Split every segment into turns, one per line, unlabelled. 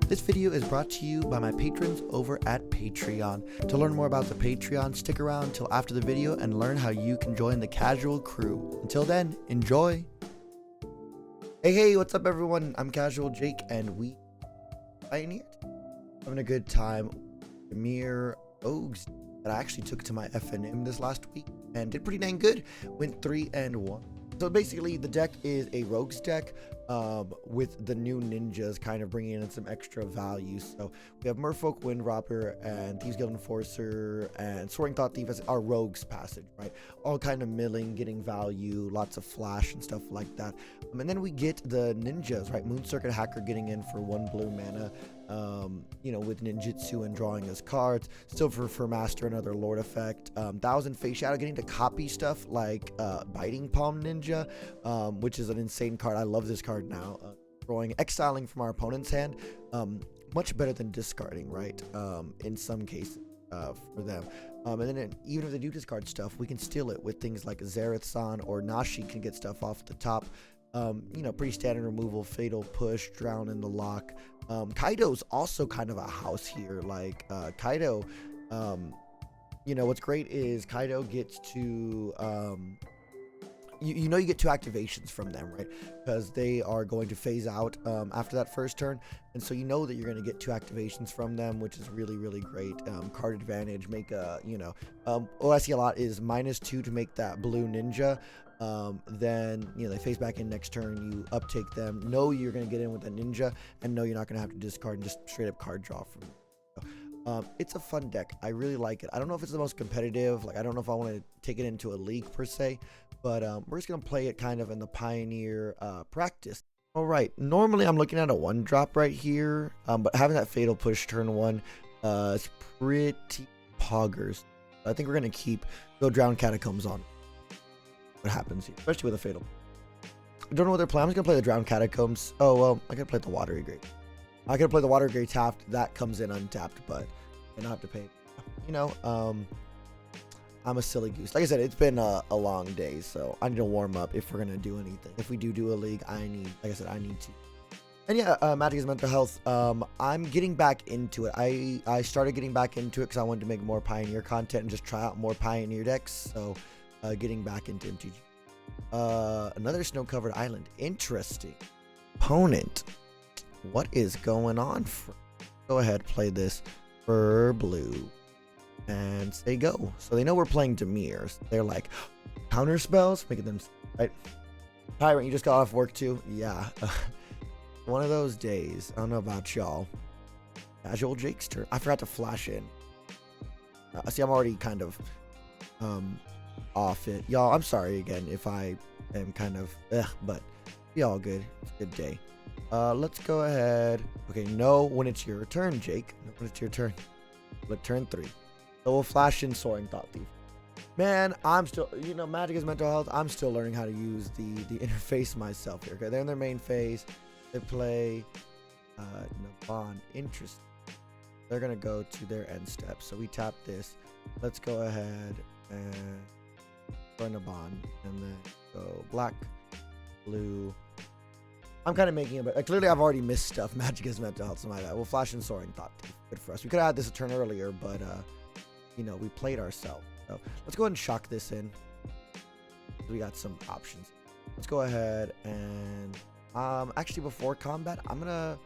This video is brought to you by my patrons over at Patreon. To learn more about the Patreon, stick around till after the video and learn how you can join the casual crew. Until then, enjoy! Hey, what's up everyone? I'm 𝐂𝐚𝐤𝐿 and we pioneered. Having a good time. Dimir-Rogues that I actually took to my FNM this last week and did pretty dang good. Went 3-1. So basically the deck is a Rogues deck with the new ninjas kind of bringing in some extra value. So we have Merfolk, Windrobber, and Thieves Guild Enforcer, and Soaring Thought Thief as our Rogues passage, right? All kind of milling, getting value, lots of flash and stuff like that. And then we get the ninjas, right? Moon Circuit Hacker getting in for 1 blue mana, you know, with ninjutsu and drawing his cards. Silver for Master, another Lord effect. 1000 Face Shadow, getting to copy stuff like Biting Palm Ninja, which is an insane card. I love this card now. Exiling from our opponent's hand, much better than discarding, right? In some cases for them. And then even if they do discard stuff, we can steal it with things like Xerath-san or Nashi can get stuff off the top. You know, pretty standard removal, Fatal Push, Drown in the Lock. Kaido's also kind of a house here. Like Kaido, you know, what's great is Kaido gets to you know, you get 2 activations from them, right? Because they are going to phase out after that first turn, and so you know that you're going to get 2 activations from them, which is really great. Card advantage, make a, you know, what I see a lot is -2 to make that blue ninja. Then, you know, they face back in next turn, you uptake them, know you're going to get in with a ninja, and know you're not going to have to discard and just straight up card draw from it. It's a fun deck. I really like it. I don't know if it's the most competitive. Like, I don't know if I want to take it into a league per se, but we're just going to play it kind of in the Pioneer practice. All right. Normally, I'm looking at a 1-drop right here, but having that Fatal Push turn 1 is pretty poggers. I think we're going to go Drown Catacombs on. What happens here, especially with a Fatal. I don't know what they're playing. I'm just going to play the Drown Catacombs. Oh, well, I could play the Watery Grave. I could play the Watery Grave tapped. That comes in untapped, but I don't have to pay. You know, I'm a silly goose. Like I said, it's been a long day, so I need to warm up if we're going to do anything. If we do a league, like I said, I need to. And yeah, Magic is Mental Health. I'm getting back into it. I started getting back into it because I wanted to make more Pioneer content and just try out more Pioneer decks. So getting back into MTG. Another snow-covered island. Interesting. Opponent. What is going on? Go ahead, play this for blue. And say go. So they know we're playing Dimir. So they're like, counter spells? Making them, right? Tyrant, you just got off work too? Yeah. One of those days. I don't know about y'all. 𝐂𝐚𝐤𝐿's turn. I forgot to flash in. See, I'm already kind of off it. Y'all, I'm sorry again if I am kind of but be all good. It's a good day. Let's go ahead. Okay, know when it's your turn, Jake. Know when it's your turn. But turn 3. So we'll flash in Soaring Thought Thief. Man, I'm still, you know, Magic is Mental Health. I'm still learning how to use the interface myself here. Okay, they're in their main phase. They play Naban. Interesting. They're gonna go to their end step. So we tap this. Let's go ahead and join Naban, and then go black, blue. I'm kind of making it, but clearly I've already missed stuff. Magic is Mental Health, something like that. We'll flash in Soaring Thought Thief. Good for us. We could have had this a turn earlier, but you know, we played ourselves. So let's go ahead and shock this in. We got some options. Let's go ahead and actually before combat, I'm gonna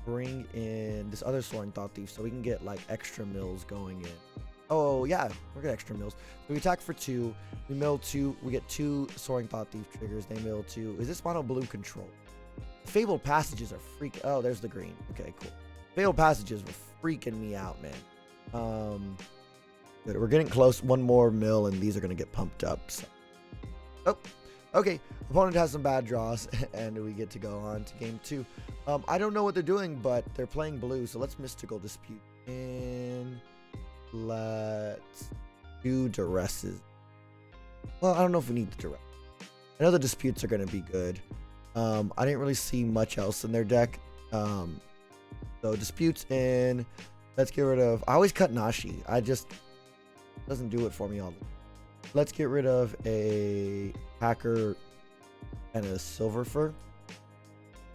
bring in this other Soaring Thought Thief so we can get like extra mills going in. Oh yeah, we're gonna extra mills. So we attack for 2, we mill 2, we get 2 Soaring Thought Thief triggers, they mill 2. Is this mono blue control? Fabled Passages are oh, there's the green. Okay, cool. Fabled Passages were freaking me out, man. Good. We're getting close. 1 more mill and these are gonna get pumped up. So. Oh, okay. Opponent has some bad draws and we get to go on to game 2. I don't know what they're doing, but they're playing blue, so let's Mystical Dispute in. Let's do Duresses. Well, I don't know if we need the Duress. I know the Disputes are going to be good. I didn't really see much else in their deck. So Disputes in. Let's get rid of... I always cut Nashi. Doesn't do it for me all the time. Let's get rid of a Hacker and a Silver Fur.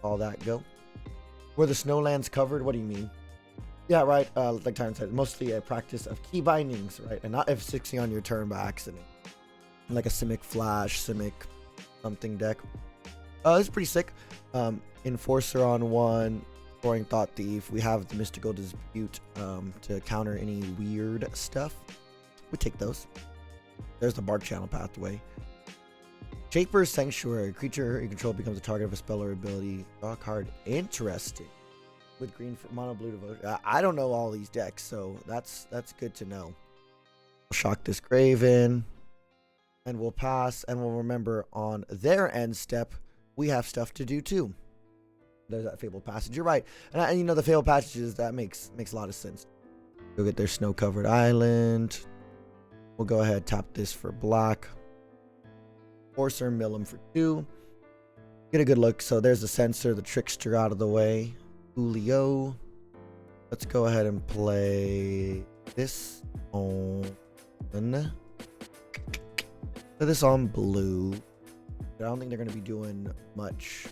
All that go. Where the snowland's covered? What do you mean? Yeah, right. Like Tyron said, mostly a practice of key bindings, right? And not F60 on your turn by accident. Like a Simic Flash, Simic something deck. It's pretty sick. Enforcer on 1, Scoring Thought Thief. We have the Mystical Dispute to counter any weird stuff. We take those. There's the Bark Channel Pathway. Shaper's Sanctuary. Creature you control becomes a target of a spell or ability. Draw a card. Interesting. With green for mono blue devotion. I don't know all these decks, so that's good to know. We'll shock this Graven. And we'll pass, and we'll remember on their end step, we have stuff to do too. There's that Fabled Passage. You're right. And you know, the Fabled Passages, that makes a lot of sense. Go get their snow-covered island. We'll go ahead, tap this for black. Forcer, mill him for 2. Get a good look. So there's the Censor, the Trickster out of the way. Julio. Let's go ahead and play this on... Put this on blue. I don't think they're going to be doing much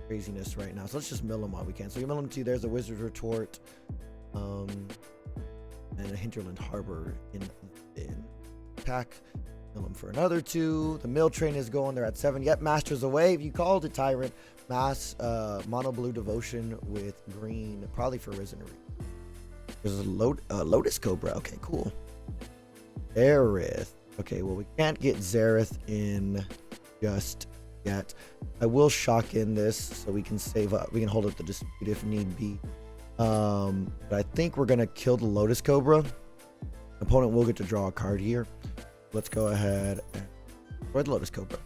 craziness right now. So let's just mill them while we can. So you mill them 2. There's a Wizard's Retort. And a Hinterland Harbor in attack. Mill them for another 2. The mill train is going. They're at 7. Yep, Masters away. If you called it Tyrant. Mass mono blue devotion with green. Probably for Risen Reef. There's a Lotus Cobra. Okay, cool. Aerith. Okay, well, we can't get Xerath in just yet. I will shock in this so we can save up. We can hold up the dispute if need be. But I think we're going to kill the Lotus Cobra. Opponent will get to draw a card here. Let's go ahead and destroy the Lotus Cobra.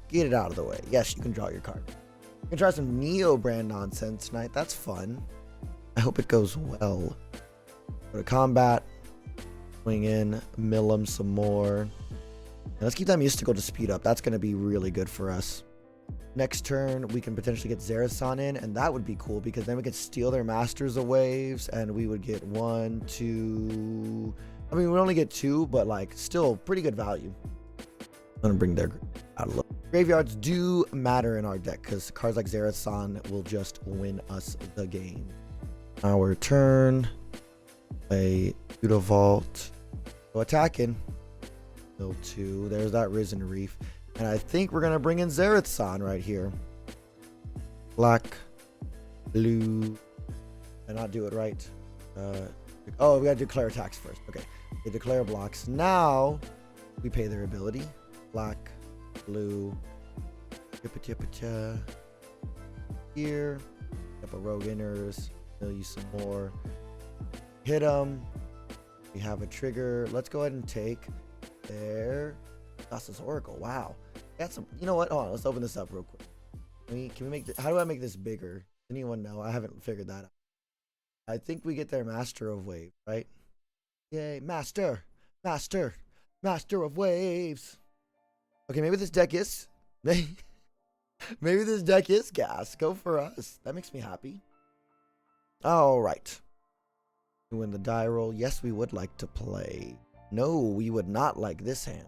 Get it out of the way. Yes, you can draw your card. You can try some Neo brand nonsense tonight. That's fun. I hope it goes well. Go to combat. Swing in, mill him some more. And let's keep that Mystical Dispute up. That's going to be really good for us. Next turn, we can potentially get Xerath in, and that would be cool because then we could steal their Masters of Waves, and we would get 1, 2. I mean, we only get 2, but like still pretty good value. I'm going to bring their out a little. Graveyards do matter in our deck because cards like Xerath will just win us the game. Our turn. Play Buda Vault. Go attacking. Mill 2. There's that Risen Reef. And I think we're going to bring in Xerath right here. Black. Blue. And not do it right. Oh, we got to declare attacks first. Okay. They declare blocks. Now, we pay their ability. Black. Blue. Here. Up a Rogue Inners. Mill you some more. Hit them. We have a trigger. Let's go ahead and take their Thassa's Oracle. Wow. Got some. You know what? Hold on. Let's open this up real quick. Can we make this? How do I make this bigger? Anyone know? I haven't figured that out. I think we get their Master of Waves, right? Yay. Master of Waves. Okay, maybe this deck is. Maybe this deck is gas. Go for us. That makes me happy. All right. Win the die roll. Yes, we would like to play. No, we would not like this hand.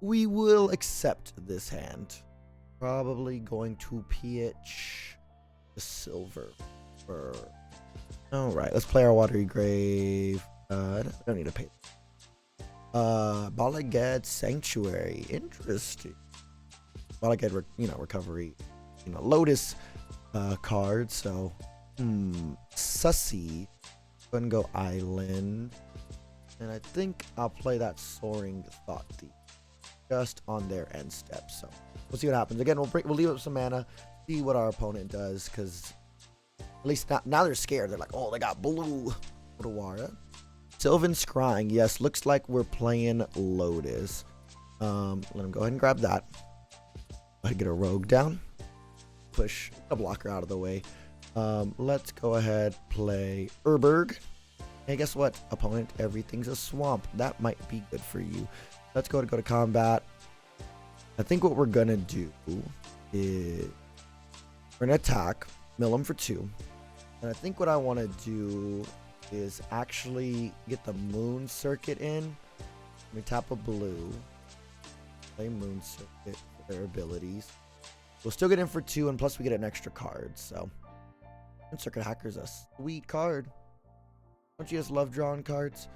We will accept this hand. Probably going to pitch the silver. All right, let's play our Watery Grave. I don't need to pay. Balagad Sanctuary. Interesting. Balagad, recovery. Lotus card. So, sussy. Go ahead and go Island. And I think I'll play that Soaring Thought Thief just on their end step. So we'll see what happens. Again, we'll leave up some mana, see what our opponent does, because at least now they're scared. They're like, oh, they got blue. Otawara. Sylvan Scrying. Yes, looks like we're playing Lotus. Let him go ahead and grab that. Go ahead and get a Rogue down. Push a blocker out of the way. Let's go ahead, play Urberg. Hey, guess what? Opponent, everything's a swamp. That might be good for you. Let's go to combat. I think what we're going to do is we're going to attack, mill him for 2. And I think what I want to do is actually get the Moon Circuit in. Let me tap a blue. Play Moon Circuit for their abilities. We'll still get in for 2, and plus we get an extra card, so Circuit Hacker's a sweet card. Don't you just love drawing cards?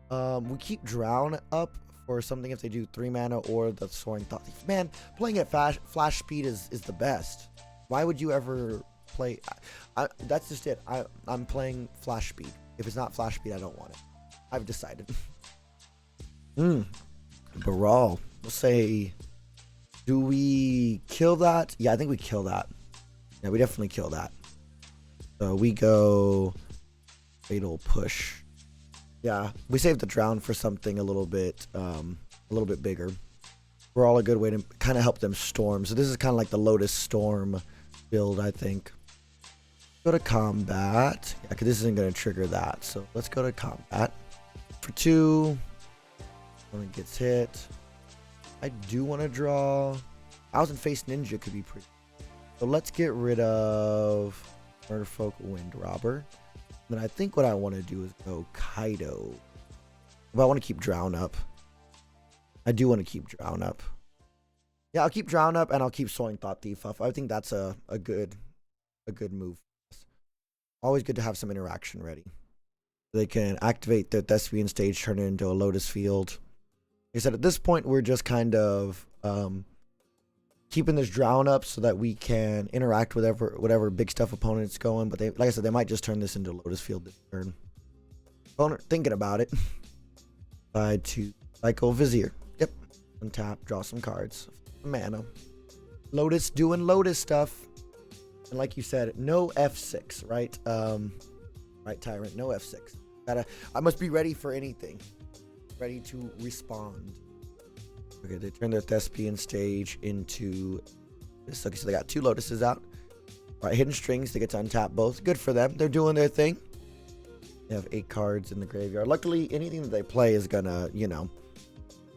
We keep Drown up for something if they do 3 mana or the Soaring Thought Thief. Man, playing at flash speed is the best. Why would you ever play? That's just it. I'm playing flash speed. If it's not flash speed, I don't want it. I've decided. Baral. We'll say, do we kill that? Yeah, I think we kill that. Yeah, we definitely kill that. So we go Fatal Push. Yeah, we saved the Drown for something a little bit bigger. We're all a good way to kind of help them storm. So this is kind of like the Lotus Storm build, I think. Go to combat. Yeah, because this isn't going to trigger that. So let's go to combat. For 2, when it gets hit, I do want to draw. Thousand Face Ninja could be pretty. So let's get rid of Merfolk Wind Robber. Then I think what I want to do is go Kaido. But I want to keep Drown up. I do want to keep Drown up. Yeah, I'll keep Drown up and I'll keep Soaring Thought Thief up. I think that's a good move. Always good to have some interaction ready. They can activate their Thespian stage, turn it into a Lotus field. Like I said, at this point, we're just kind of keeping this Drown up so that we can interact with whatever big stuff opponent's going. But they, like I said, they might just turn this into a Lotus field this turn. Opponent thinking about it. Side to Cycle Vizier. Yep. Untap, draw some cards. Mana. Lotus doing Lotus stuff. And like you said, no F6, right? Right, Tyrant, no F6. I must be ready for anything. Ready to respond. Okay, they turn their Thespian stage into this. Okay, so they got 2 Lotuses out. All right, Hidden Strings, they get to untap both. Good for them. They're doing their thing. They have 8 cards in the graveyard. Luckily, anything that they play is gonna, you know,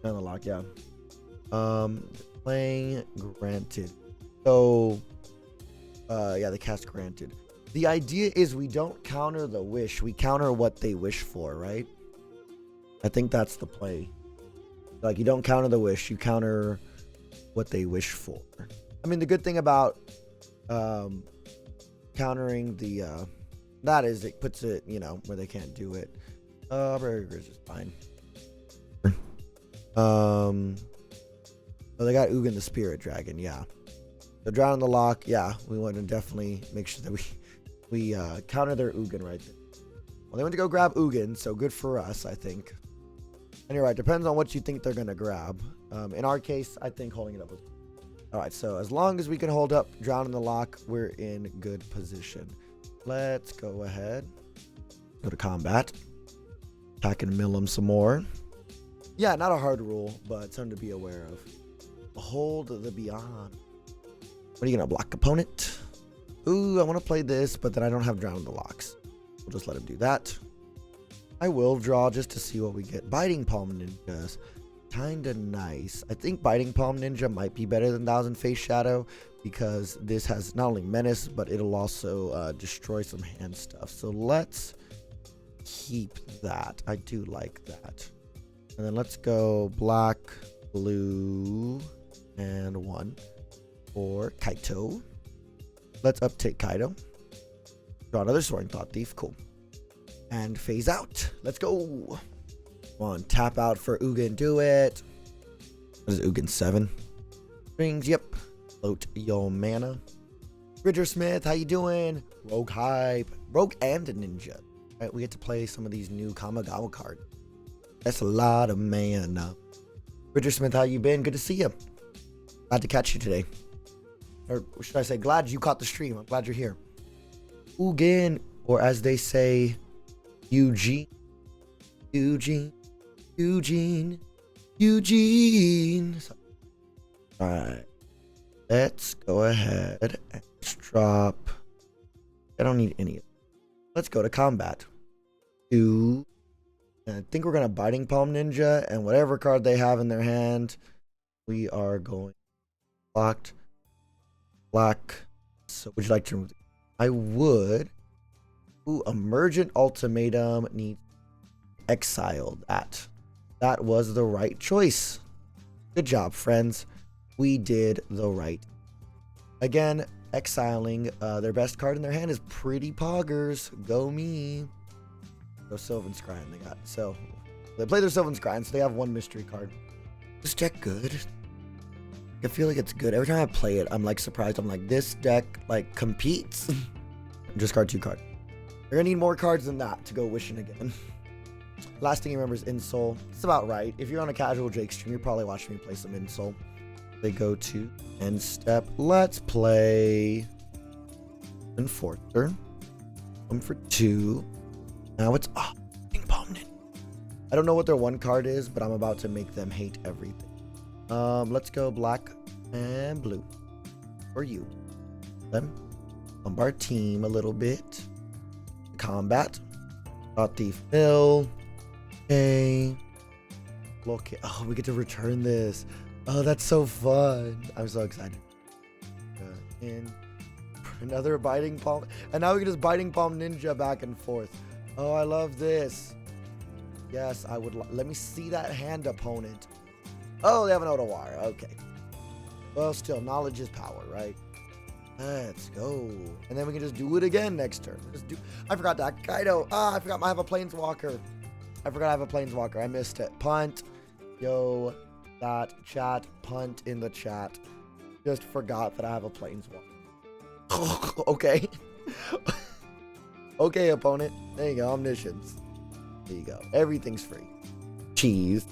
unlock, yeah. Playing Granted. So, yeah, they cast Granted. The idea is we don't counter the wish. We counter what they wish for, right? I think that's the play. Like, you don't counter the wish. You counter what they wish for. I mean, the good thing about countering the... that is, it puts it, you know, where they can't do it. Burgers is fine. Oh, they got Ugin the Spirit Dragon, yeah. So Drown in the Lock, yeah, we want to definitely make sure that we counter their Ugin right there. Well, they went to go grab Ugin, so good for us, I think. And you're right, depends on what you think they're going to grab. In our case, I think holding it up was... Alright, so as long as we can hold up Drown in the Lock, we're in good position. Let's go ahead. Go to combat. Attack and mill him some more. Yeah, not a hard rule, but something to be aware of. Hold the Beyond. What are you going to block, opponent? Ooh, I want to play this, but then I don't have Drown in the Locks. We'll just let him do that. I will draw just to see what we get. Biting Palm Ninjas. Kinda nice. I think Biting Palm Ninja might be better than Thousand Face Shadow because this has not only menace, but it'll also destroy some hand stuff. So let's keep that. I do like that. And then let's go black, blue, and 1 for Kaito. Let's uptake Kaido. Draw another Soaring Thought Thief. Cool. And phase out. Let's go. Come on, tap out for Ugin. Do it. What is it, Ugin 7? Strings, yep. Float your mana. Bridger Smith, how you doing? Rogue hype. Rogue and a ninja. Right, we get to play some of these new Kamigawa cards. That's a lot of mana. Bridger Smith, how you been? Good to see you. Glad to catch you today. Or should I say, glad you caught the stream. I'm glad you're here. Ugin, or as they say, Eugene. Alright. Let's go ahead and drop. I don't need any of it. Let's go to combat. 2. And I think we're going to Biting Palm Ninja, and whatever card they have in their hand, we are going blocked. Black. So would you like to remove it? I would. Ooh, Emergent Ultimatum needs exile that. That was the right choice. Good job, friends. We did the right. Again, exiling their best card in their hand is pretty poggers. Go me. Go Sylvan Scrying they got. So they play their Sylvan Scrying, so they have one mystery card. This deck good? I feel like it's good. Every time I play it, I'm like surprised. I'm like, this deck like competes. Discard 2 cards. You're gonna need more cards than that to go wishing again. Last thing you remember is Insole. It's about right. If you're on a casual Jake stream, you're probably watching me play some Insole. They go to end step. Let's play Enforcer. 1 for 2. Now it's Ping Pong Ninja. I don't know what their 1 card is, but I'm about to make them hate everything. Let's go black and blue for you. Then bump our team a little bit. Combat. Got Thief Mill. Okay. Look. Oh, we get to return this. Oh, that's so fun. I'm so excited. In another Biting Palm. And now we can just Biting Palm Ninja back and forth. Oh, I love this. Yes, I would. Let me see that hand, opponent. Oh, they have an Otawara. Okay. Well, still, knowledge is power, right? Let's go. And then we can just do it again next turn. I forgot that. Kaido. I forgot I have a Planeswalker. I have a Planeswalker. I missed it. Punt. Yo, that chat. Punt in the chat. Just forgot that I have a Planeswalker. Okay. Okay, opponent. There you go. Omniscience. There you go. Everything's free. Cheese.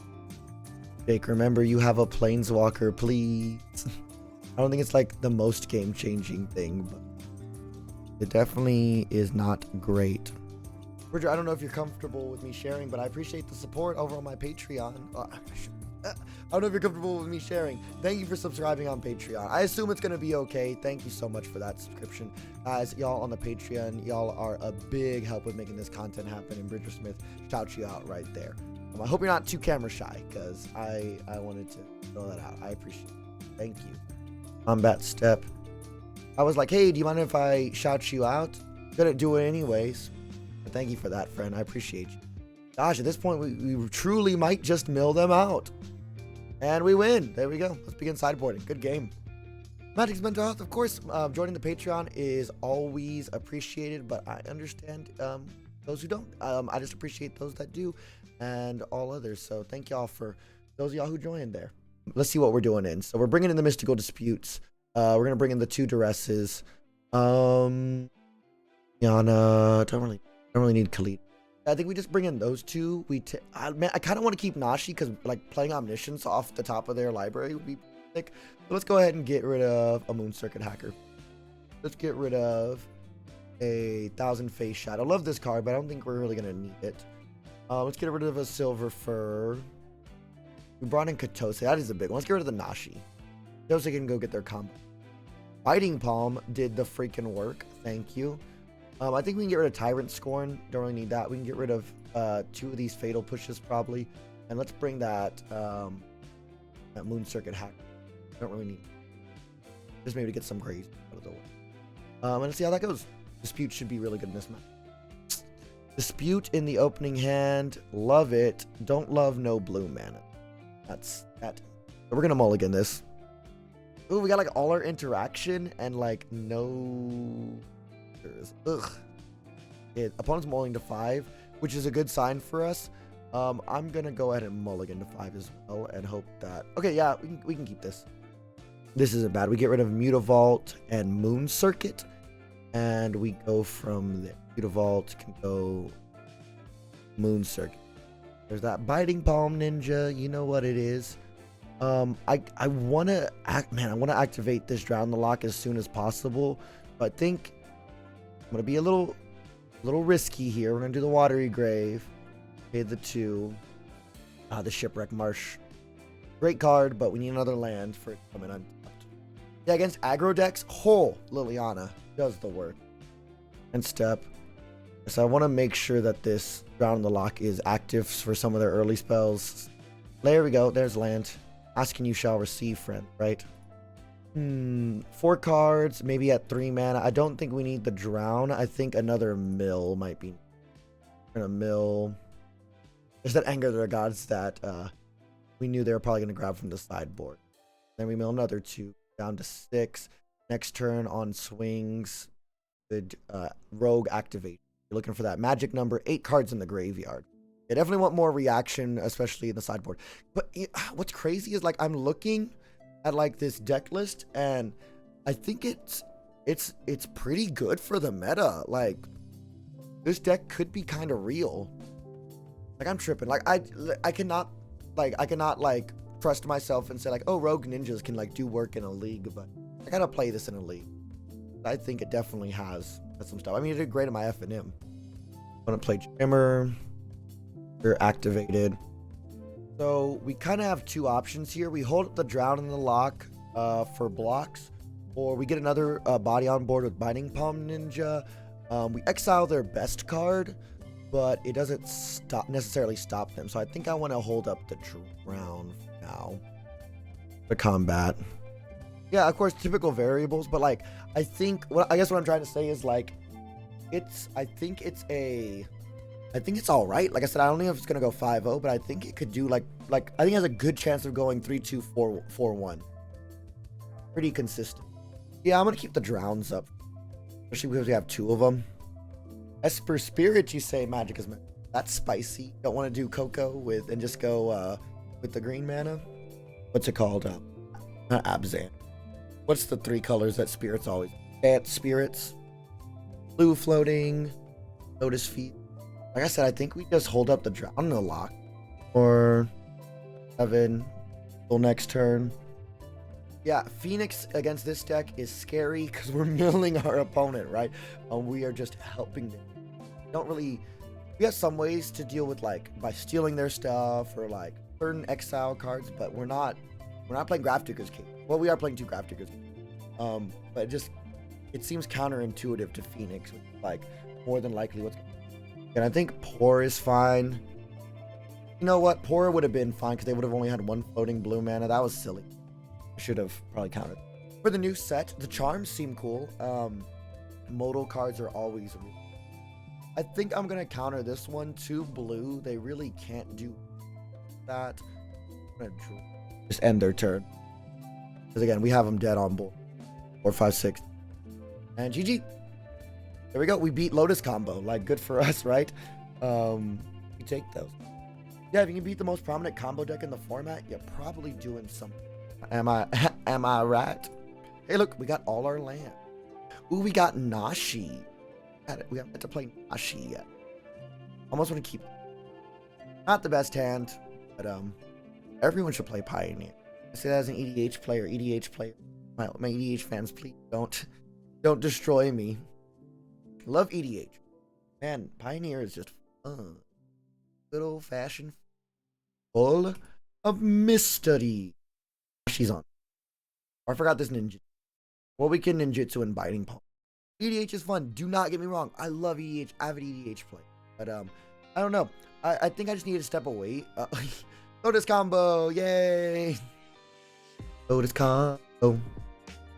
Jake, remember you have a Planeswalker, please. I don't think it's like the most game-changing thing, but it definitely is not great. Bridger, I don't know if you're comfortable with me sharing, but I appreciate the support over on my Patreon. I don't know if you're comfortable with me sharing. Thank you for subscribing on Patreon. I assume it's going to be okay. Thank you so much for that subscription. Guys, y'all on the Patreon, y'all are a big help with making this content happen, and Bridger Smith shouts you out right there. I hope you're not too camera shy, because I wanted to throw that out. I appreciate it. Thank you. Combat step. I was like, hey, do you mind if I shout you out? Couldn't do it anyways. But thank you for that, friend. I appreciate you. Gosh, at this point, we truly might just mill them out. And we win. There we go. Let's begin sideboarding. Good game. Magic's Mental Health, of course, joining the Patreon is always appreciated, but I understand those who don't. I just appreciate those that do and all others. So thank y'all for those of y'all who joined there. Let's see what we're doing in. So we're bringing in the Mystical Disputes. We're going to bring in the 2 Duresses. Yana, don't really need Khalid. I think we just bring in those 2. I kind of want to keep Nashi because like playing Omniscience off the top of their library would be sick. So let's go ahead and get rid of a Moon Circuit Hacker. Let's get rid of a Thousand Face Shot. I love this card, but I don't think we're really going to need it. Let's get rid of a Silver Fur. We brought in Katose. That is a big one. Let's get rid of the Nashi. Katose can go get their combo. Biting Palm did the freaking work. Thank you. I think we can get rid of Tyrant Scorn. Don't really need that. We can get rid of 2 of these Fatal Pushes probably. And let's bring that Moon Circuit Hack. Don't really need it. Just maybe to get some crazy out of the way. And let's see how that goes. Dispute should be really good in this match. Dispute in the opening hand. Love it. Don't love no blue mana. That's that. So we're gonna mulligan this. Ooh, we got like all our interaction and like no. Ugh. Opponent's mulling to 5, which is a good sign for us. I'm gonna go ahead and mulligan to 5 as well and hope that. Okay, yeah, we can keep this. This isn't bad. We get rid of Mutavault and Moon Circuit, and we go from there. Mutavault can go Moon Circuit. There's that Biting Palm Ninja. You know what it is. I want to activate this Drown the Lock as soon as possible. But I think I'm gonna be a little risky here. We're gonna do the Watery Grave. Pay the 2. The Shipwreck Marsh. Great card, but we need another land for it to come in untapped. Yeah, against aggro decks, Liliana does the work. And step. So I want to make sure that this Drown the Lock is active for some of their early spells. There we go. There's land. Asking you shall receive, friend, right? 4 cards, maybe at 3 mana. I don't think we need the Drown. I think another mill might be. We're gonna mill. There's that Anger of their Gods that we knew they were probably gonna grab from the sideboard. Then we mill another 2 down to 6. Next turn on swings, good rogue activate. You're looking for that magic number, 8 cards in the graveyard. I definitely want more reaction, especially in the sideboard. But what's crazy is like I'm looking at like this deck list, and I think it's pretty good for the meta. Like this deck could be kind of real. Like I'm tripping. Like I cannot like trust myself and say like, oh, rogue ninjas can like do work in a league, but I gotta play this in a league. I think it definitely has some stuff. I mean, it did great in my F&M. I'm gonna play Dimir. You're activated. So we kind of have 2 options here. We hold up the Drown in the Lock for blocks, or we get another body on board with Binding Palm Ninja. We exile their best card, but it doesn't necessarily stop them. So I think I want to hold up the Drown now. The combat. Yeah, of course, typical variables, but like I guess what I'm trying to say is like I think it's all right. Like I said, I don't know if it's gonna go 5-0, but I think it could do like I think it has a good chance of going 3-2, 4-1. Pretty consistent. Yeah, I'm gonna keep the Drowns up, especially because we have 2 of them. Esper Spirit, you say magic is meant. That's spicy. Don't want to do Coco with and just go with the green mana. What's it called? Not Abzan. What's the 3 colors that spirits always? Dance spirits, blue floating, Lotus feet. Like I said, I think we just hold up the Drown in the Lock or 7 till next turn. Yeah, Phoenix against this deck is scary because we're milling our opponent, right? We are just helping them. We have some ways to deal with like by stealing their stuff or like certain exile cards, but we're not playing Grafdigger's Cave. Well, we are playing 2 Grafdigger's Cave. But it seems counterintuitive to Phoenix, which is like more than likely what's. And I think Pour is fine. You know what? Pour would have been fine because they would have only had 1 floating blue mana. That was silly. I should have probably counted. For the new set, the charms seem cool. Modal cards are always really. I think I'm going to counter this one. 2 blue. They really can't do that. I'm going to just end their turn. Because again, we have them dead on board. 4, 5, 6. And GG. There we go. We beat Lotus combo. Like, good for us, right? We take those. Yeah, if you can beat the most prominent combo deck in the format, you're probably doing something. Am I right? Hey, look, we got all our land. Ooh, we got Nashi. We haven't to play Nashi yet. Almost want to keep it. Not the best hand, but everyone should play Pioneer. I say that as an EDH player. My EDH fans, please don't destroy me. Love EDH. Man, Pioneer is just fun. Good old fashioned. Full of mystery. She's on. Oh, I forgot this ninja. Well, we can ninjutsu and biting palm. EDH is fun. Do not get me wrong. I love EDH. Avid EDH play. But I don't know. I think I just need to step away. Lotus combo. Yay. Lotus combo.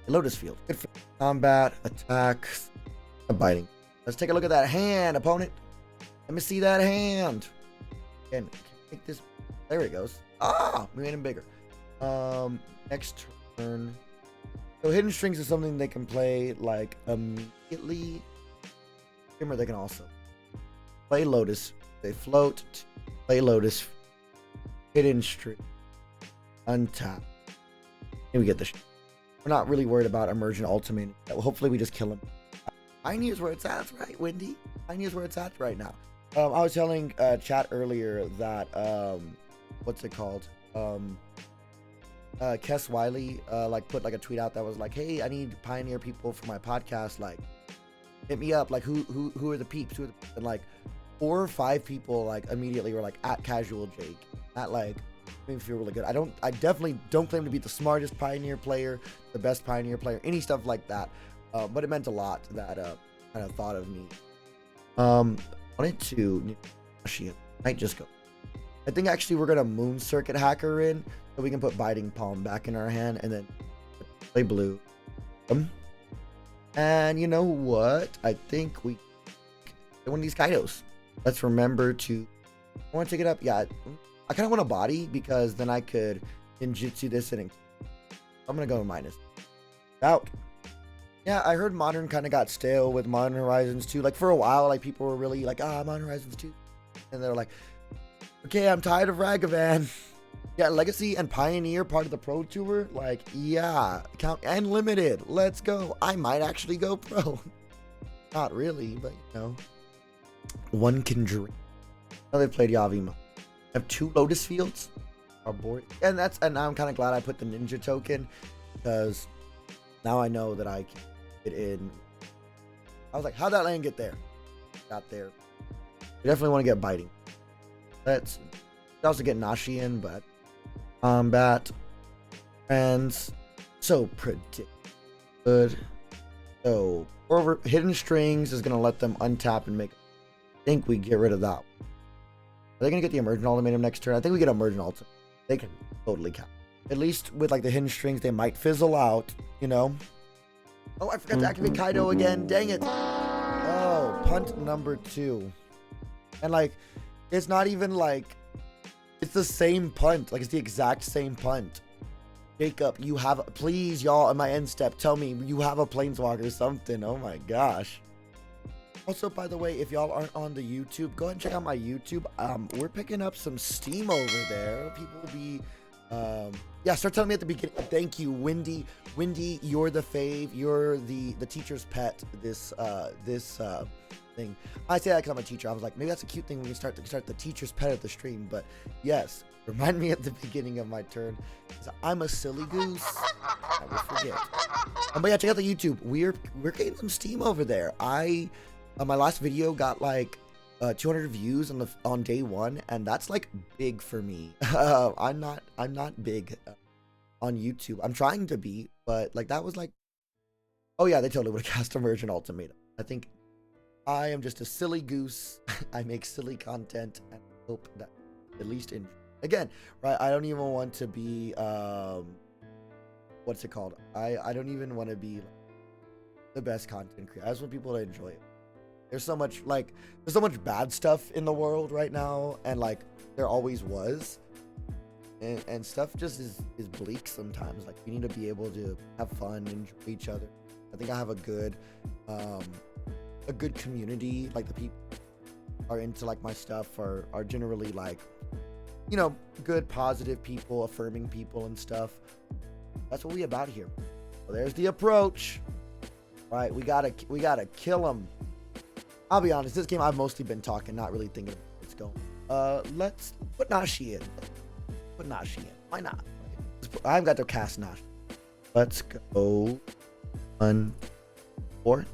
Lotus field. Good for combat, attacks, biting. Let's take a look at that hand, opponent. Let me see that hand. Again, take this. There he goes. Ah, we made him bigger. Next turn. So hidden strings is something they can play like immediately. Or they can also play Lotus. They float. Play Lotus. Hidden string. Untap. And we get the. We're not really worried about emergent ultimate. Hopefully we just kill him. Pioneer's where it's at, right, Wendy? Pioneer's where it's at right now. I was telling chat earlier that what's it called? Kess Wiley like put like a tweet out that was like, hey, I need Pioneer people for my podcast. Like, hit me up. Like, who are the peeps? And like 4 or 5 people like immediately were like at Casual Jake. That like made me feel really good. I definitely don't claim to be the smartest Pioneer player, the best Pioneer player, any stuff like that. But it meant a lot that kind of thought of me. Wanted to might just go. I think actually we're gonna Moon Circuit Hacker in so we can put Biting Palm back in our hand and then play blue. And you know what? I think we one of these Kaidos. Let's remember to. I want to take it up. Yeah, I kind of want a body because then I could ninjutsu this and I'm gonna go minus. Out. Yeah, I heard Modern kind of got stale with Modern Horizons 2. Like for a while, like people were really like, ah, Modern Horizons 2. And they're like, okay, I'm tired of Ragavan. Yeah, Legacy and Pioneer, part of the Pro Tour. Like, yeah, count and limited. Let's go. I might actually go pro. Not really, but you know, one can dream. Now they played Yavima. I have 2 Lotus Fields. Our board, and I'm kind of glad I put the Ninja token because now I know that I can get in. I was like, how'd that land get there? Got there. We definitely want to get biting. Let's also get Nashi in, but combat friends so predict good. So over hidden strings is gonna let them untap and make. I think we get rid of that. Are they gonna get the emergent ultimatum next turn? I think we get emergent ultimatum. They can totally count. At least with like the hidden strings, they might fizzle out, you know. Oh, I forgot to activate Kaido again. Dang it. Oh, punt number 2. And like, it's not even like, it's the same punt. Like, it's the exact same punt. Jacob, you have, please, y'all, in my end step, tell me you have a planeswalker or something. Oh my gosh. Also, by the way, if y'all aren't on the YouTube, go ahead and check out my YouTube. We're picking up some steam over there. People will be, yeah, start telling me at the beginning. Thank you, Wendy. Wendy, you're the fave. You're the teacher's pet. This thing. I say that because I'm a teacher. I was like, maybe that's a cute thing when we start the teacher's pet at the stream. But yes, remind me at the beginning of my turn. I'm a silly goose. I will forget. But yeah, check out the YouTube. We're getting some steam over there. My last video got like 200 views on day 1, and that's like big for me. I'm not big on YouTube. I'm trying to be, but like that was like, oh yeah, they totally would have cast Emergent Ultimatum. I think I am just a silly goose. I make silly content and hope that at least again, right? I don't even want to be what's it called? I don't even want to be the best content creator. I just want people to enjoy it. There's so much bad stuff in the world right now, and like there always was, and stuff just is bleak sometimes. Like we need to be able to have fun, enjoy each other. I think I have a good community. Like the people are into like my stuff are generally like, you know, good, positive people, affirming people and stuff. That's what we about here. Well, there's the approach. Right, we gotta kill him. I'll be honest, this game I've mostly been talking, not really thinking about what's going. Let's put Nashi in. Put Nashi in. Why not? I've got to cast Nashi. Let's go. 1, 4.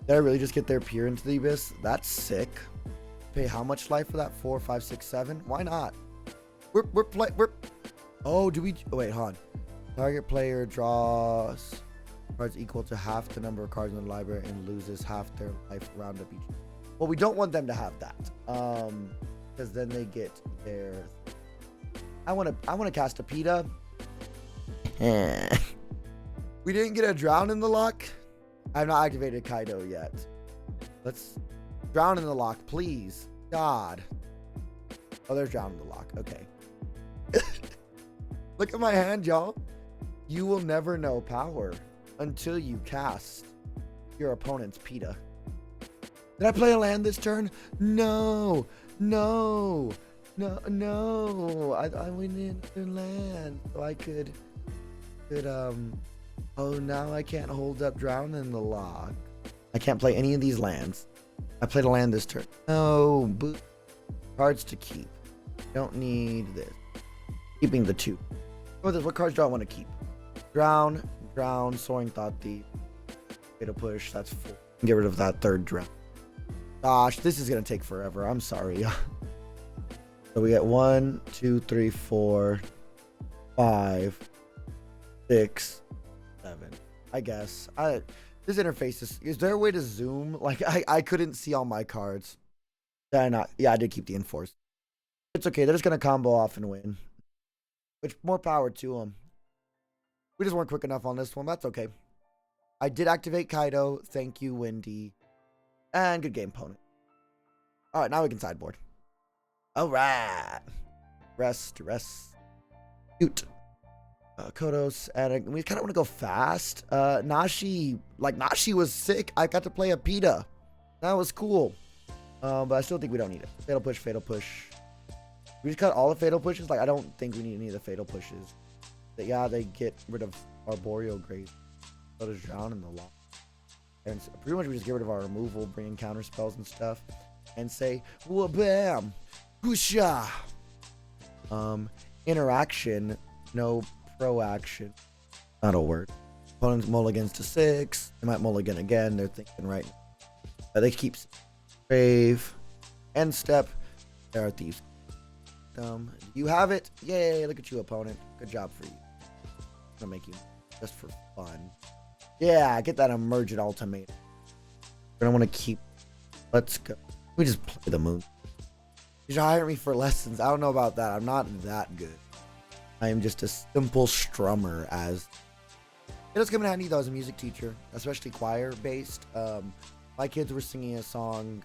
Did I really just get their peer into the abyss? That's sick. Pay how much life for that? 4, 5, 6, 7. Why not? We're. Oh, do we? Oh, wait, hold on. Target player draws cards equal to half the number of cards in the library and loses half their life round up each. Well, we don't want them to have that, because then they get their. I want to cast a PETA. We didn't get a drown in the lock. I have not activated Kaido yet. Let's drown in the lock, please. God. Oh, there's drown in the lock. Okay. Look at my hand, y'all. You will never know power until you cast your opponent's PETA. Did I play a land this turn? No. I went in another land so I could oh, now I can't hold up drown in the lock. I can't play any of these lands. I played a land this turn. No, boot. Cards to keep. Don't need this. Keeping the 2. What cards do I want to keep? Drown, Soaring Thought Thief. Get a push, that's 4. Get rid of that 3rd drown. Gosh, this is gonna take forever. I'm sorry. So we get 1, 2, 3, 4, 5, 6, 7. I guess. This interface is there a way to zoom? Like I couldn't see all my cards. Yeah, I did keep the enforce. It's okay. They're just gonna combo off and win. Which more power to them. We just weren't quick enough on this one. That's okay. I did activate Kaido. Thank you, Wendy. And good game, opponent. All right, now we can sideboard. All right. Rest. Cute. Kodos, and we kind of want to go fast. Nashi was sick. I got to play a PETA. That was cool. But I still think we don't need it. Fatal push, fatal push. We just cut all the fatal pushes. Like, I don't think we need any of the fatal pushes. But yeah, they get rid of Arboreal Graves. Let us drown in the law. And so pretty much we just get rid of our removal, bring in counter spells and stuff, and say, wha-bam, whoosha. Interaction, no pro-action. That'll work. Opponents mulligans to 6. They might mulligan again. They're thinking right now. They keep Brave. End step. There are thieves. You have it. Yay, look at you, opponent. Good job for you. I'm gonna make you just for fun. Yeah, get that emergent ultimate. We're gonna want to keep. Let's go. We just play the moon. You should hire me for lessons. I don't know about that. I'm not that good. I am just a simple strummer. As it does come in handy though as a music teacher, especially choir based. My kids were singing a song,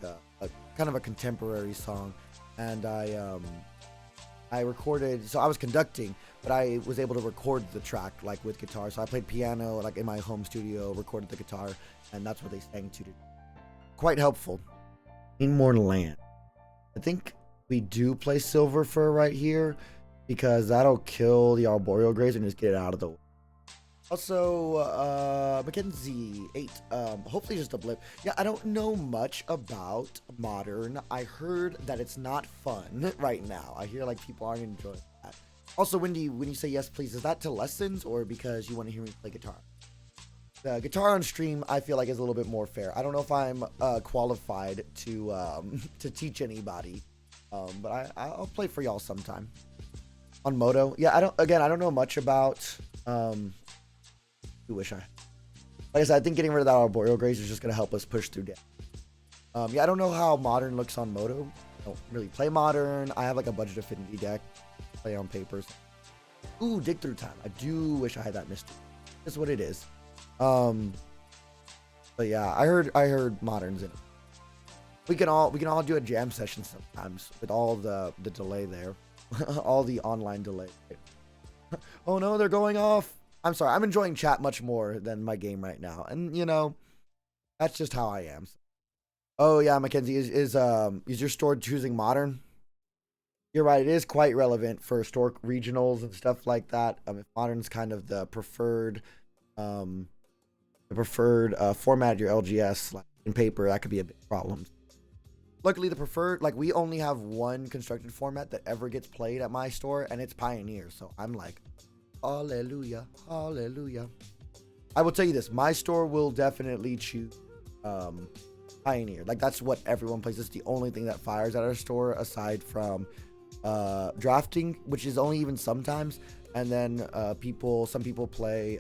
kind of a contemporary song, and I recorded. So I was conducting, but I was able to record the track like with guitar. So I played piano like in my home studio, recorded the guitar, and that's what they sang to. Quite helpful. Need more land. I think we do play Silver Fur right here because that'll kill the Arboreal Graves and just get it out of the way. Also, Mackenzie 8. Hopefully just a blip. Yeah, I don't know much about Modern. I heard that it's not fun right now. I hear like people aren't enjoying that. Also, Wendy, when you say yes, please, is that to lessons or because you want to hear me play guitar? The guitar on stream, I feel like is a little bit more fair. I don't know if I'm qualified to teach anybody, but I'll play for y'all sometime. On Moto, yeah, I don't know much about. Wish like I said, I think getting rid of that Arboreal Graves is just gonna help us push through death. Yeah, I don't know how Modern looks on Moto. I don't really play Modern. I have like a budget affinity deck, play on papers. Ooh, dig through time. I do wish I had that mystery. That's what it is. But yeah, I heard Modern's in it. We can all do a jam session sometimes with all the delay there, all the online delay. Oh no, they're going off. I'm sorry, I'm enjoying chat much more than my game right now. And, you know, that's just how I am. Oh, yeah, Mackenzie, is your store choosing Modern? You're right, it is quite relevant for store regionals and stuff like that. If Modern's kind of the preferred format of your LGS, like in paper, that could be a big problem. Luckily, the preferred, like, we only have one constructed format that ever gets played at my store, and it's Pioneer. So I'm like, hallelujah, hallelujah. I will tell you this, my store will definitely choose Pioneer. Like, that's what everyone plays. It's the only thing that fires at our store aside from drafting, which is only even sometimes. And then some people play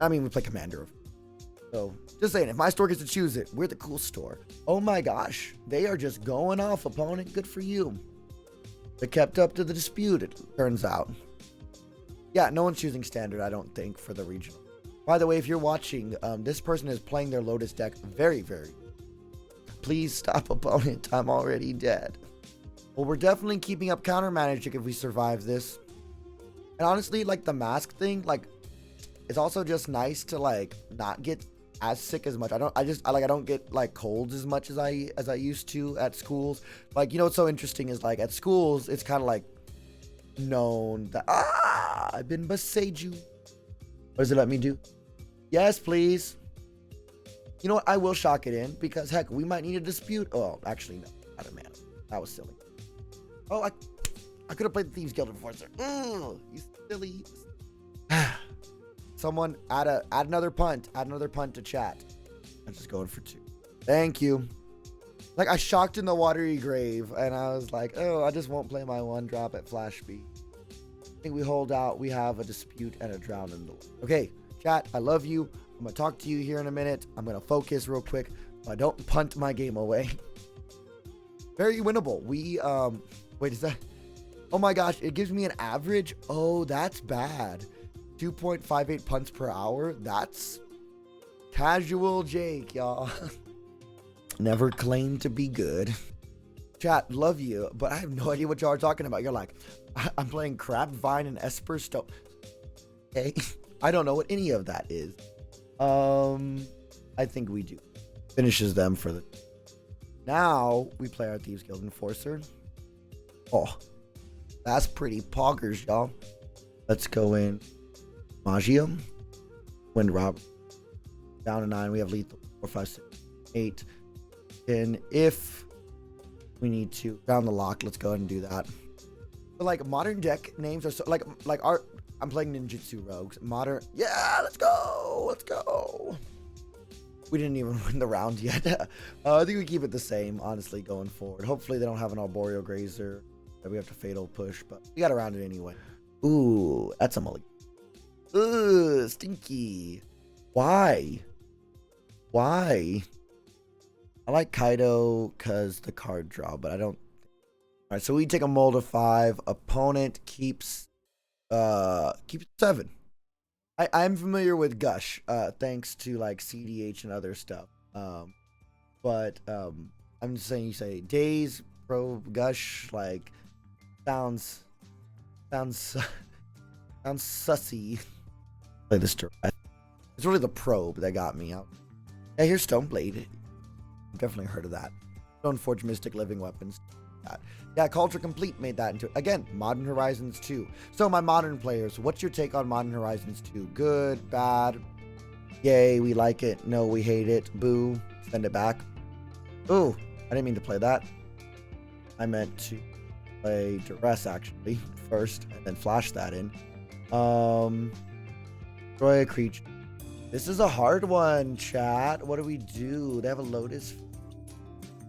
we play Commander. So just saying, if my store gets to choose it, we're the cool store. Oh my gosh, they are just going off, opponent. Good for you. They kept up to the dispute, it turns out. Yeah, no one's choosing standard, I don't think, for the regional. By the way, if you're watching, this person is playing their Lotus deck very, very. Please stop, opponent. I'm already dead. Well, we're definitely keeping up counter magic if we survive this. And honestly, like the mask thing, like it's also just nice to like not get as sick as much. I don't get like colds as much as I used to at schools. Like, you know what's so interesting is like at schools, it's kind of like known that I've been beside you. What does it let me do? Yes, please. You know what? I will shock it in because heck, we might need a dispute. Oh, actually, no. Not a man. That was silly. Oh, I could have played the Thieves Guild Enforcer. Oh, you silly. Someone add another punt. Add another punt to chat. I'm just going for 2. Thank you. Like, I shocked in the Watery Grave, and I was like, oh, I just won't play my 1-drop at Flash speed. I think we hold out. We have a dispute and a drown in the way. Okay, chat, I love you. I'm going to talk to you here in a minute. I'm going to focus real quick so I don't punt my game away. Very winnable. We, wait, is that? Oh my gosh, it gives me an average. Oh, that's bad. 2.58 punts per hour. That's casual Jake, y'all. Never claimed to be good. Chat, love you, but I have no idea what y'all are talking about. You're like, I'm playing Crab Vine and Esper Stone. Okay. I don't know what any of that is. I think we do. Finishes them for the... Now, we play our Thieves Guild Enforcer. Oh, that's pretty poggers, y'all. Let's go in. Magium. Wind Rob. Down to 9. We have lethal. 4, 5, 6, 8, 10. If we need to. Down the lock. Let's go ahead and do that. But like modern deck names are so like our... I'm playing Ninjutsu-Rogues. Modern... Yeah, let's go! Let's go! We didn't even win the round yet. I think we keep it the same, honestly, going forward. Hopefully they don't have an Arboreal Grazer that we have to fatal push, but we got around it anyway. Ooh, that's a mulligan. Ugh, stinky. Why? Why? I like Kaido because the card draw, but I don't... Alright, so we take a mold of 5. Opponent keeps 7. I'm familiar with Gush, thanks to like CDH and other stuff. But I'm just saying, you say Days, Probe, Gush, like sounds sussy. Play this turn. It's really the Probe that got me out. Yeah, here's Stoneblade. I've definitely heard of that. Stoneforge Mystic Living Weapons. Yeah, Culture Complete made that into, again, Modern Horizons 2. So my modern players, what's your take on Modern Horizons 2? Good, bad, yay, we like it, no, we hate it, boo, send it back. Ooh, I didn't mean to play that. I meant to play Duress, actually, first, and then flash that in. Destroy a creature. This is a hard one, chat. What do we do? They have a Lotus.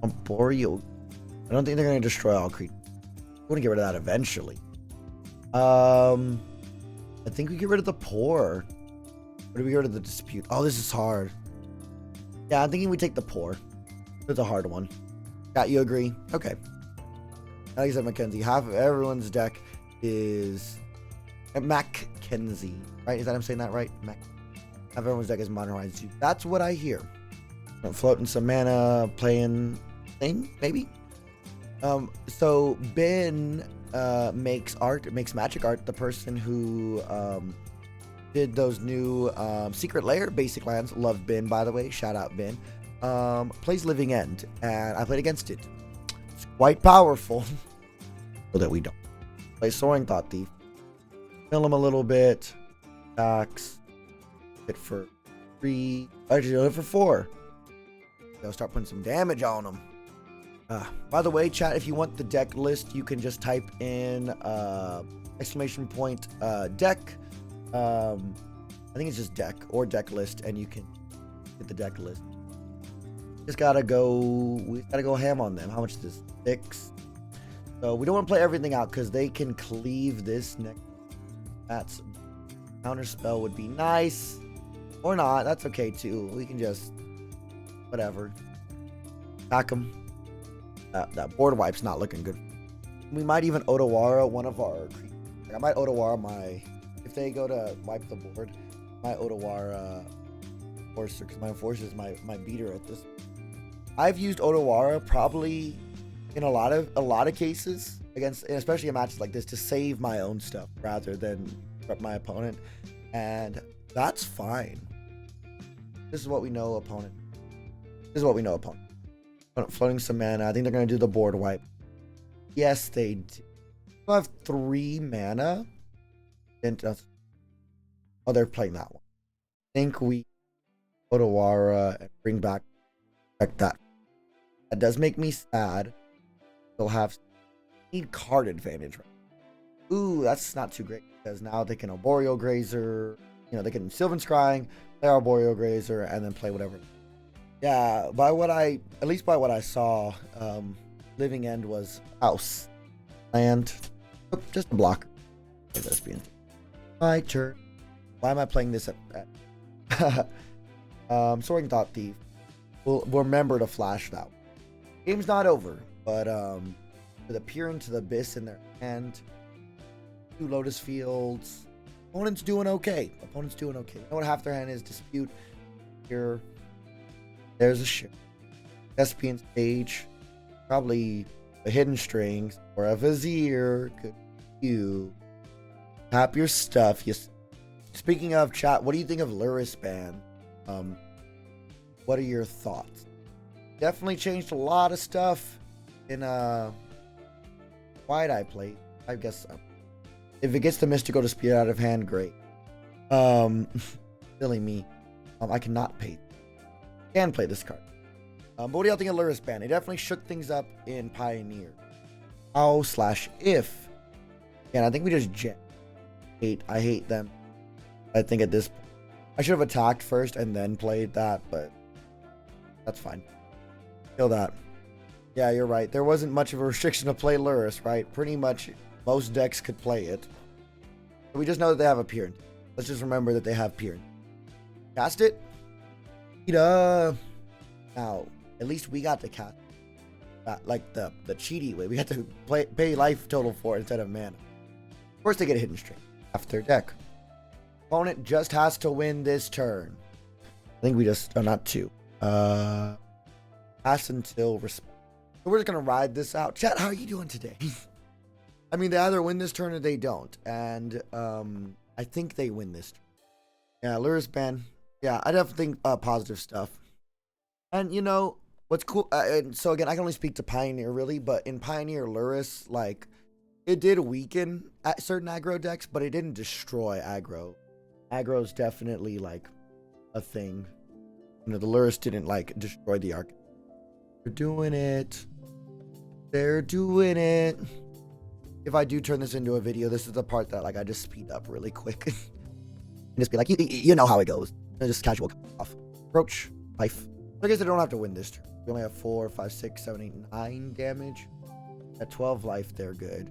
Arboreal. I don't think they're going to destroy all creatures. We're going to get rid of that eventually. I think we get rid of the Poor. Or do we get rid of the Dispute? Oh, this is hard. Yeah, I'm thinking we take the Poor. It's a hard one. Yeah, you agree? Okay. Like I said, Mackenzie, half of everyone's deck is... Mackenzie, right? Is that I'm saying that right? Half of everyone's deck is Modern Horizons 2. That's what I hear. I'm floating some mana, playing thing, maybe? So Ben makes magic art. The person who did those new Secret Lair basic lands, love Ben, by the way, shout out Ben, plays Living End, and I played against it. It's quite powerful. So that we don't play Soaring Thought Thief, kill him a little bit, attacks, hit for 3, actually hit for 4. They'll start putting some damage on him. By the way, chat, if you want the deck list, you can just type in exclamation point deck. I think it's just deck or deck list, and you can get the deck list. We gotta go ham on them. How much is this? 6. So we don't want to play everything out because they can cleave this next. That's counter spell would be nice, or not. That's okay too. We can just whatever. Attack them. That board wipe's not looking good. We might even Otawara one of our creatures. Like I might Otawara my... If they go to wipe the board, my Otawara Enforcer, because my Enforcer is my beater at this. I've used Otawara probably in a lot of cases against, and especially in matches like this, to save my own stuff rather than prep my opponent, and that's fine. This is what we know, opponent. This is what we know, opponent. Floating some mana. I think they're going to do the board wipe. Yes, they do. I have 3 mana. Oh, they're playing that one. I think we Otawara and bring back that. That does make me sad. They'll need card advantage. Ooh, that's not too great because now they can Arboreal Grazer. You know, they can Sylvan Scrying, play Arboreal Grazer, and then play whatever. Yeah, at least by what I saw, Living End was house. Land. Oh, just a blocker. Okay, lesbian. My turn. Why am I playing this at Soaring Thought Thief. We'll remember to flash that one. Game's not over, but with a Peer into the Abyss in their hand, 2 Lotus Fields, opponent's doing okay. You know what half their hand is? Dispute. Here. There's a ship. Thespian Stage. Probably a Hidden Strings or a Vizier. Could you tap your stuff. Speaking of chat, what do you think of Lotus ban? What are your thoughts? Definitely changed a lot of stuff in wide eye play. I guess if it gets the mystical to speed out of hand, great. Silly me. I cannot pay. Can play this card. But what do y'all think of Lotus ban? It definitely shook things up in Pioneer. How/if. And I think we just I hate them. I think at this point, I should have attacked first and then played that, but that's fine. Kill that. Yeah, you're right. There wasn't much of a restriction to play Lotus, right? Pretty much most decks could play it. We just know that they have a Piran. Let's just remember that they have Piran. Cast it. Now, at least we got to cast. Like the cheaty way. We got to pay life total for it instead of mana. Of course they get a hidden string after their deck. Opponent just has to win this turn. I think we just, oh, not two. Pass until respect. So we're just gonna ride this out. Chat, how are you doing today? I mean, they either win this turn or they don't. And I think they win this turn. Yeah, Lotus ban. Yeah, I definitely think positive stuff. And you know, what's cool, and so again, I can only speak to Pioneer really, but in Pioneer Lotus, like, it did weaken at certain aggro decks, but it didn't destroy aggro. Aggro is definitely like a thing. You know, the Lotus didn't like destroy the arc. They're doing it. They're doing it. If I do turn this into a video, this is the part that like I just speed up really quick. And just be like, you know how it goes. And just casual off. Approach. Life. I guess I don't have to win this turn. We only have 4, 5, 6, 7, 8, 9 damage. At 12 life, they're good.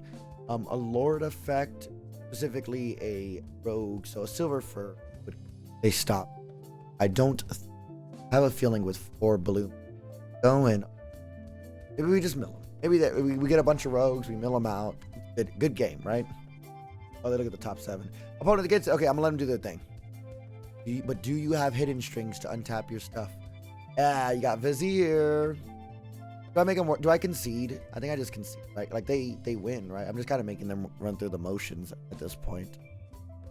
A Lord effect, specifically a rogue, so a silver fur, they stop. I don't have a feeling with 4 balloon going. Maybe we just mill them. Maybe that we get a bunch of rogues, we mill them out. Good game, right? Oh, they look at the top 7. Opponent gets, okay, I'm gonna let them do their thing. But do you have hidden strings to untap your stuff? Yeah, you got Vizier. Do I make them work? Do I concede? I think I just concede, right? Like they win, right? I'm just kind of making them run through the motions at this point.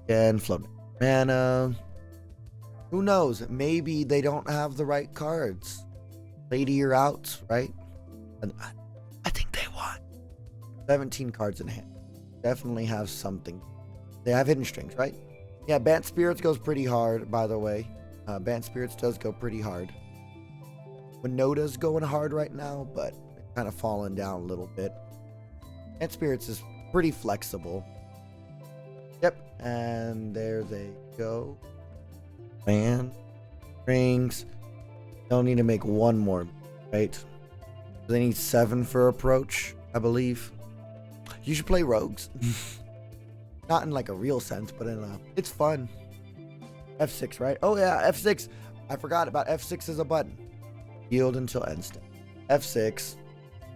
And float mana. Who knows? Maybe they don't have the right cards. Lady, you're out, right? And I think they won. 17 cards in hand. Definitely have something. They have hidden strings, right? Yeah, Bant Spirits goes pretty hard, by the way. Bant Spirits does go pretty hard. Winota's going hard right now, but kind of falling down a little bit. And Spirits is pretty flexible. Yep, and there they go. Man, rings. They'll need to make one more, right? They need 7 for approach, I believe. You should play rogues. Not in like a real sense, but in a, it's fun. F6, right? Oh yeah, F6. I forgot about F6 as a button. Yield until end step. F6.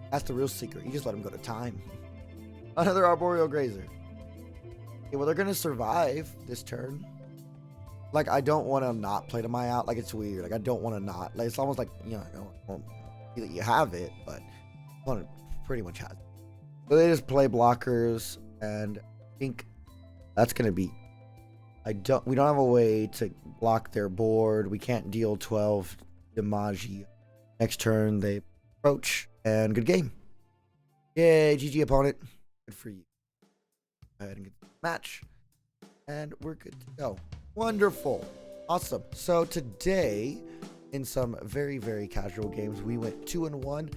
That's the real secret. You just let them go to time. Another Arboreal Grazer. Okay, well, they're going to survive this turn. Like, I don't want to not play to my out. Like, it's weird. Like, I don't want to not. Like, it's almost like, you know, you have it, but opponent pretty much has it. So they just play blockers, and I think that's going to be... we don't have a way to block their board. We can't deal 12 damage. Next turn, they approach, and good game. Yay, GG opponent. Good for you. Go ahead and get the match, and we're good to go. Wonderful. Awesome. So today, in some very, very casual games, we went 2-1.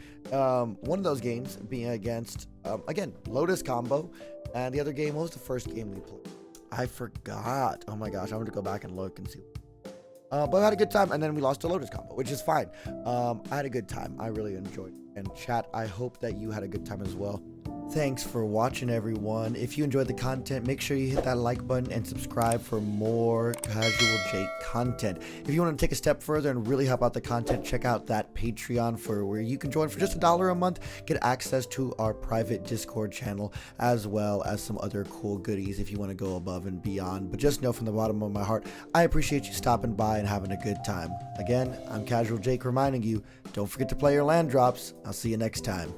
One of those games being against, again, Lotus combo, and the other game, what was the first game we played? I forgot. Oh my gosh, I'm going to go back and look and see. But I had a good time, and then we lost to Lotus combo, which is fine. I had a good time. I really enjoyed it. And chat, I hope that you had a good time as well. Thanks for watching, everyone. If you enjoyed the content, make sure you hit that like button and subscribe for more Casual Jake content. If you want to take a step further and really help out the content, check out that Patreon for where you can join for just $1 a month, get access to our private Discord channel, as well as some other cool goodies if you want to go above and beyond. But just know from the bottom of my heart, I appreciate you stopping by and having a good time. Again, I'm Casual Jake reminding you, don't forget to play your land drops. I'll see you next time.